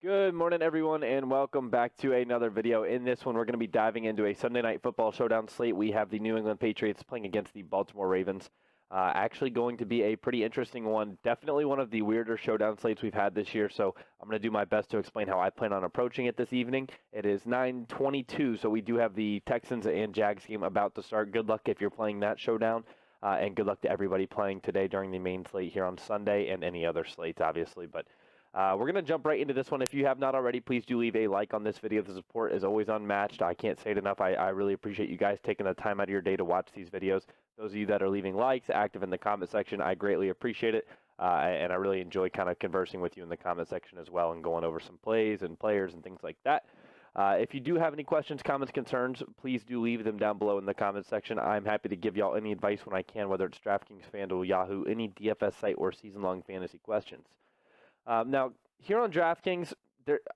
Good morning, everyone, and welcome back to another video. In this one, we're going to be diving into a Sunday Night Football showdown slate. We have the New England Patriots playing against the Baltimore Ravens. Actually going to be a pretty interesting one. Definitely one of the weirder showdown slates we've had this year, so I'm going to do my best to explain how I plan on approaching it this evening. It is 9:22, so we do have the Texans and Jags game about to start. Good luck if you're playing that showdown, and good luck to everybody playing today during the main slate here on Sunday and any other slates, obviously, but we're going to jump right into this one. If you have not already, please do leave a like on this video. The support is always unmatched. I can't say it enough. I really appreciate you guys taking the time out of your day to watch these videos. Those of you that are leaving likes, active in the comment section, I greatly appreciate it. And I really enjoy kind of conversing with you in the comment section as well and going over some plays and players and things like that. If you do have any questions, comments, concerns, please do leave them down below in the comment section. I'm happy to give y'all any advice when I can, whether it's Draftkings, FanDuel, Yahoo, any DFS site, or season-long fantasy questions. Now, here on Draftkings,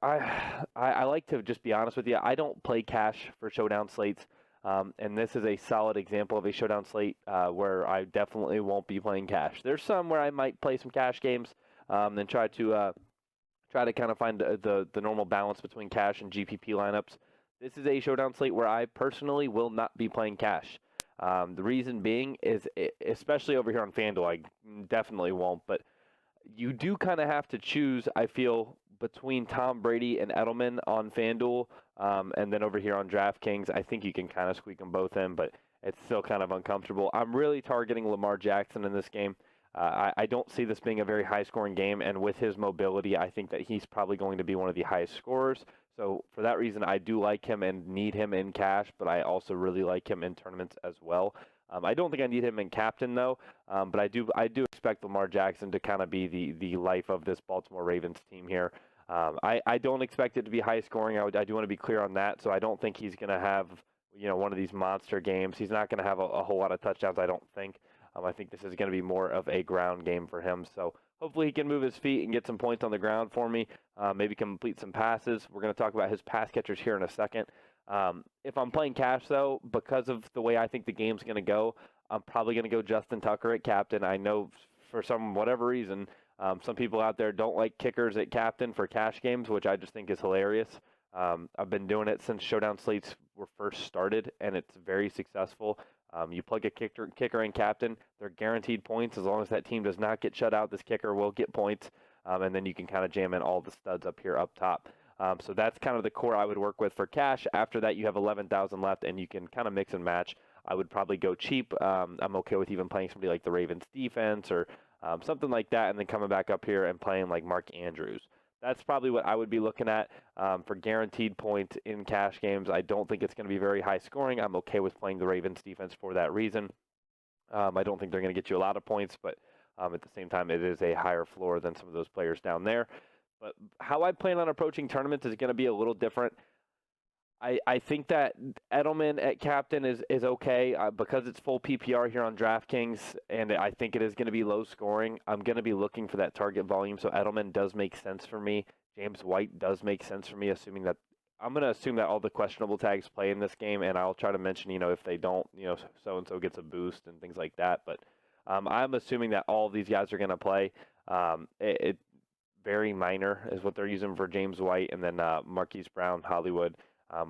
I like to just be honest with you. I don't play cash for showdown slates, and this is a solid example of a showdown slate where I definitely won't be playing cash. There's some where I might play some cash games and try to kind of find the normal balance between cash and GPP lineups. This is a showdown slate where I personally will not be playing cash. The reason being is, especially over here on FanDuel, I definitely won't, but you do kind of have to choose, I feel, between Tom Brady and Edelman on FanDuel, and then over here on DraftKings, I think you can kind of squeak them both in, but it's still kind of uncomfortable. I'm really targeting Lamar Jackson in this game. I don't see this being a very high-scoring game, and with his mobility, I think that he's probably going to be one of the highest scorers. So for that reason, I do like him and need him in cash, but I also really like him in tournaments as well. I don't think I need him in captain, though, but I do expect Lamar Jackson to kind of be the life of this Baltimore Ravens team here. I don't expect it to be high scoring. I do want to be clear on that, so I don't think he's going to have one of these monster games. He's not going to have a whole lot of touchdowns, I don't think. I think this is going to be more of a ground game for him, so hopefully he can move his feet and get some points on the ground for me, maybe complete some passes. We're going to talk about his pass catchers here in a second. If I'm playing cash, though, because of the way I think the game's going to go, I'm probably going to go Justin Tucker at captain. I know for whatever reason, some people out there don't like kickers at captain for cash games, which I just think is hilarious. I've been doing it since showdown slates were first started, and it's very successful. You plug a kicker in captain, they're guaranteed points. As long as that team does not get shut out, this kicker will get points, and then you can kind of jam in all the studs up here up top. So that's kind of the core I would work with for cash. After that, you have 11,000 left, and you can kind of mix and match. I would probably go cheap. I'm okay with even playing somebody like the Ravens defense or something like that, and then coming back up here and playing like Mark Andrews. That's probably what I would be looking at for guaranteed points in cash games. I don't think it's going to be very high scoring. I'm okay with playing the Ravens defense for that reason. I don't think they're going to get you a lot of points, but at the same time, it is a higher floor than some of those players down there. But how I plan on approaching tournaments is going to be a little different. I think that Edelman at captain is okay because it's full PPR here on DraftKings, and I think it is going to be low scoring. I'm going to be looking for that target volume, so Edelman does make sense for me. James White does make sense for me, I'm going to assume that all the questionable tags play in this game, and I'll try to mention, if they don't, so-and-so gets a boost and things like that. But I'm assuming that all of these guys are going to play. Very minor is what they're using for James White, and then Marquise Brown, Hollywood.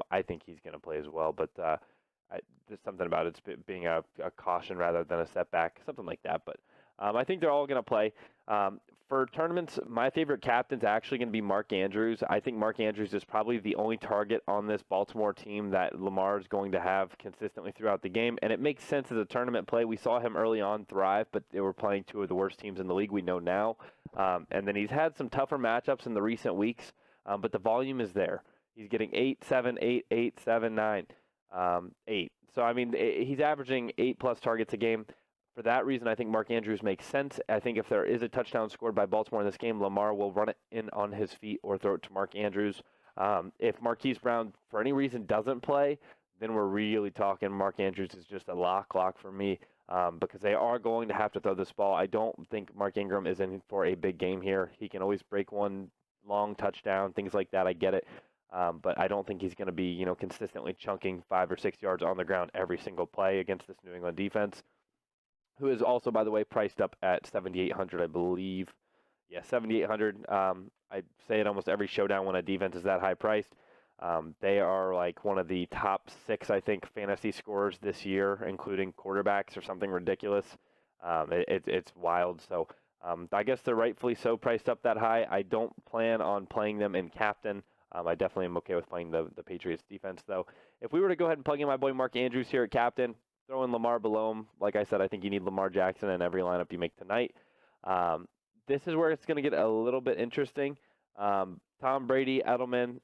I think he's going to play as well, but there's something about it being a caution rather than a setback, something like that. But I think they're all going to play. For tournaments, my favorite captain's actually going to be Mark Andrews. I think Mark Andrews is probably the only target on this Baltimore team that Lamar is going to have consistently throughout the game, and it makes sense as a tournament play. We saw him early on thrive, but they were playing two of the worst teams in the league we know now. And then he's had some tougher matchups in the recent weeks, but the volume is there. He's getting 8, 7, 8, 8, 7, 9, 8. So, I mean, he's averaging 8-plus targets a game. For that reason, I think Mark Andrews makes sense. I think if there is a touchdown scored by Baltimore in this game, Lamar will run it in on his feet or throw it to Mark Andrews. If Marquise Brown, for any reason, doesn't play, then we're really talking Mark Andrews is just a lock for me because they are going to have to throw this ball. I don't think Mark Ingram is in for a big game here. He can always break one long touchdown, things like that. I get it. But I don't think he's going to be, consistently chunking 5 or 6 yards on the ground every single play against this New England defense, who is also, by the way, priced up at 7,800, I believe. Yeah, 7,800. I say it almost every showdown when a defense is that high priced. They are like one of the top 6, I think, fantasy scorers this year, including quarterbacks or something ridiculous. It's wild. So I guess they're rightfully so priced up that high. I don't plan on playing them in captain. I definitely am okay with playing the Patriots defense, though. If we were to go ahead and plug in my boy Mark Andrews here at captain, throw in Lamar below him. Like I said, I think you need Lamar Jackson in every lineup you make tonight. This is where it's going to get a little bit interesting. Tom Brady, Edelman,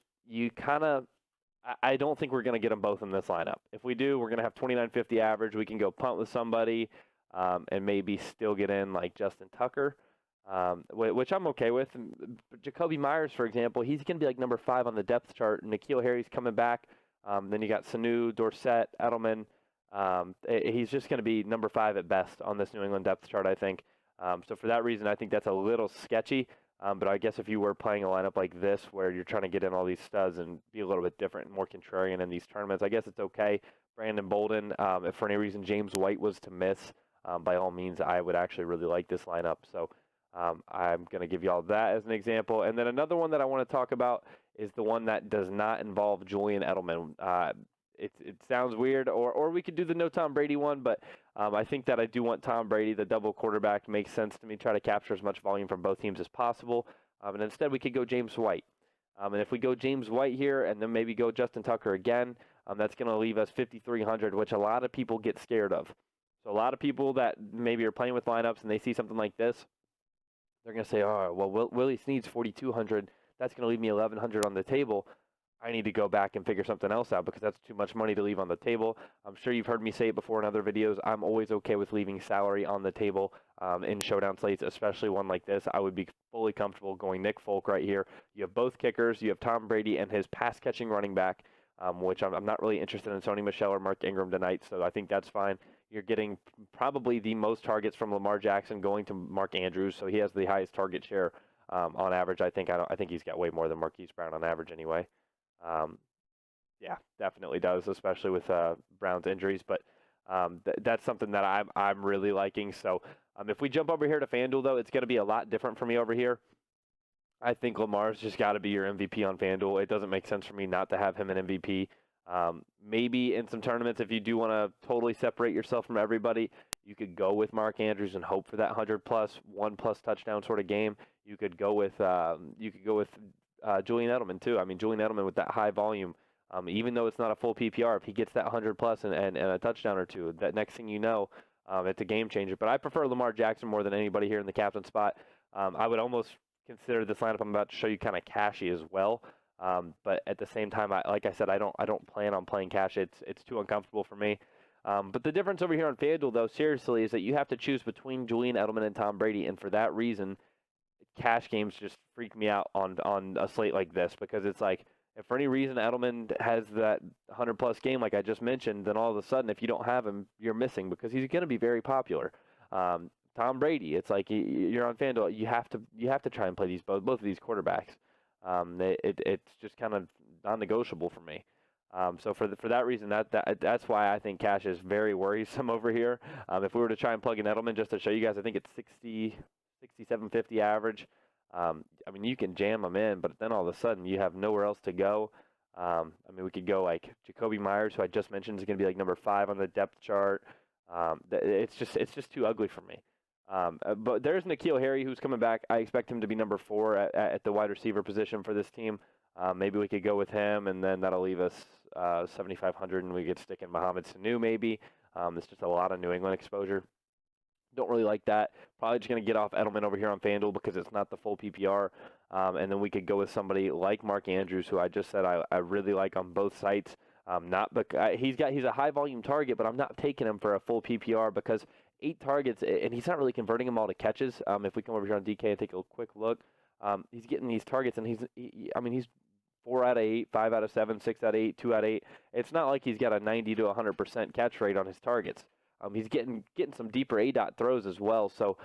I don't think we're going to get them both in this lineup. If we do, we're going to have 29.50 average. We can go punt with somebody and maybe still get in like Justin Tucker, which I'm okay with. Jacoby Myers, for example, he's going to be like number 5 on the depth chart. N'Keal Harry's coming back. Then you got Sanu, Dorsett, Edelman. He's just going to be number 5 at best on this New England depth chart, I think. So for that reason, I think that's a little sketchy. But I guess if you were playing a lineup like this where you're trying to get in all these studs and be a little bit different and more contrarian in these tournaments, I guess it's okay. Brandon Bolden, if for any reason James White was to miss, by all means, I would actually really like this lineup. So I'm going to give you all that as an example. And then another one that I want to talk about is the one that does not involve Julian Edelman. It sounds weird, or we could do the no Tom Brady one, but I think that I do want Tom Brady. The double quarterback makes sense to me. Try to capture as much volume from both teams as possible. And instead, we could go James White. And if we go James White here and then maybe go Justin Tucker again, that's going to leave us 5,300, which a lot of people get scared of. So a lot of people that maybe are playing with lineups and they see something like this, they're going to say, oh, well, Willie Snead's 4,200. That's going to leave me 1,100 on the table. I need to go back and figure something else out because that's too much money to leave on the table. I'm sure you've heard me say it before in other videos. I'm always okay with leaving salary on the table in showdown slates, especially one like this. I would be fully comfortable going Nick Folk right here. You have both kickers. You have Tom Brady and his pass-catching running back, which I'm not really interested in Sony Michel or Mark Ingram tonight, so I think that's fine. You're getting probably the most targets from Lamar Jackson going to Mark Andrews, so he has the highest target share on average. I think he's got way more than Marquise Brown on average anyway. Yeah, definitely does, especially with Brown's injuries. But that's something that I'm really liking. So if we jump over here to FanDuel, though, it's going to be a lot different for me over here. I think Lamar's just got to be your MVP on FanDuel. It doesn't make sense for me not to have him an MVP. Maybe in some tournaments, if you do want to totally separate yourself from everybody, you could go with Mark Andrews and hope for that 100-plus, 1+ touchdown sort of game. You could go with Julian Edelman too. I mean, Julian Edelman with that high volume, even though it's not a full PPR, if he gets that 100+ and a touchdown or two, that next thing you know, it's a game changer. But I prefer Lamar Jackson more than anybody here in the captain spot. I would almost consider this lineup I'm about to show you kind of cashy as well. But at the same time, like I said, I don't plan on playing cash. It's too uncomfortable for me. But the difference over here on FanDuel, though, seriously, is that you have to choose between Julian Edelman and Tom Brady, and for that reason, cash games just freak me out on a slate like this, because it's like, if for any reason Edelman has that 100+ game like I just mentioned, then all of a sudden, if you don't have him, you're missing, because he's going to be very popular. Tom Brady, it's like you're on FanDuel, you have to try and play both of these quarterbacks. It's just kind of non-negotiable for me. So for that reason, that's why I think cash is very worrisome over here. If we were to try and plug in Edelman, just to show you guys, I think it's 67.50 average. I mean, you can jam them in, but then all of a sudden you have nowhere else to go. I mean, we could go like Jacoby Myers, who I just mentioned is going to be like number 5 on the depth chart. It's just too ugly for me. But there's N'Keal Harry, who's coming back. I expect him to be number 4 at the wide receiver position for this team. Maybe we could go with him, and then that'll leave us 7,500, and we could stick in Mohamed Sanu maybe. It's just a lot of New England exposure. Don't really like that. Probably just going to get off Edelman over here on FanDuel because it's not the full PPR. And then we could go with somebody like Mark Andrews, who I just said I really like on both sites. He's a high volume target, but I'm not taking him for a full PPR because 8 targets, and he's not really converting them all to catches. If we come over here on DK and take a quick look, he's getting these targets, and he's 4 out of 8, 5 out of 7, 6 out of 8, 2 out of 8. It's not like he's got a 90 to 100% catch rate on his targets. He's getting some deeper A-dot throws as well. So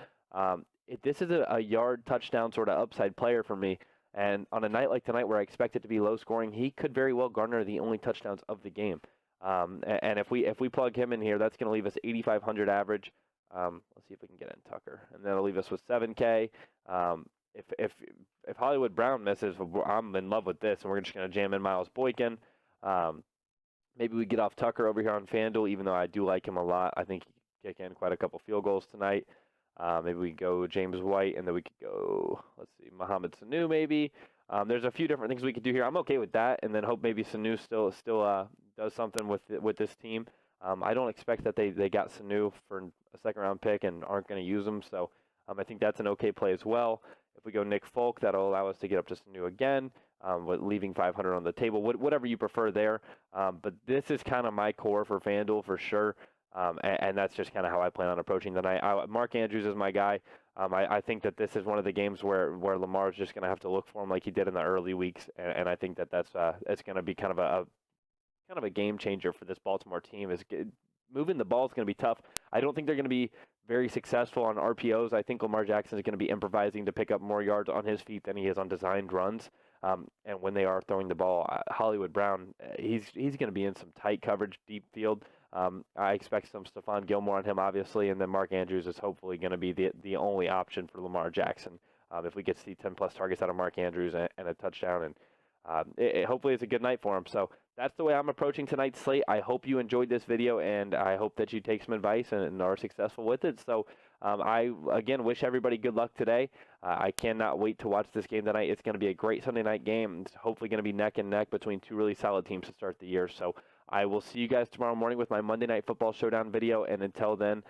this is a yard touchdown sort of upside player for me. And on a night like tonight where I expect it to be low scoring, he could very well garner the only touchdowns of the game. And if we plug him in here, that's going to leave us 8,500 average. Let's see if we can get in Tucker. And that'll leave us with 7K. if Hollywood Brown misses, I'm in love with this, and we're just going to jam in Miles Boykin. Maybe we get off Tucker over here on FanDuel, even though I do like him a lot. I think he can kick in quite a couple field goals tonight. Maybe we go James White, and then we could go, let's see, Mohamed Sanu maybe. There's a few different things we could do here. I'm okay with that, and then hope maybe Sanu still does something with this team. I don't expect that they got Sanu for a second-round pick and aren't going to use him, so I think that's an okay play as well. If we go Nick Folk, that'll allow us to get up to Sanu again, with leaving 500 on the table, whatever you prefer there. But this is kind of my core for FanDuel for sure. And that's just kind of how I plan on approaching the night. Mark Andrews is my guy. I think that this is one of the games where Lamar's just going to have to look for him like he did in the early weeks, and I think that's it's going to be kind of a game changer for this Baltimore team. Moving the ball is going to be tough. I don't think they're going to be very successful on RPOs. I think Lamar Jackson is going to be improvising to pick up more yards on his feet than he is on designed runs. And when they are throwing the ball, Hollywood Brown, he's going to be in some tight coverage, deep field. I expect some Stephon Gilmore on him, obviously, and then Mark Andrews is hopefully going to be the only option for Lamar Jackson. If we get to see 10-plus targets out of Mark Andrews and a touchdown, and hopefully it's a good night for him. So that's the way I'm approaching tonight's slate. I hope you enjoyed this video, and I hope that you take some advice and are successful with it. So I, again, wish everybody good luck today. I cannot wait to watch this game tonight. It's going to be a great Sunday night game. It's hopefully going to be neck and neck between two really solid teams to start the year. So I will see you guys tomorrow morning with my Monday Night Football Showdown video, and until then,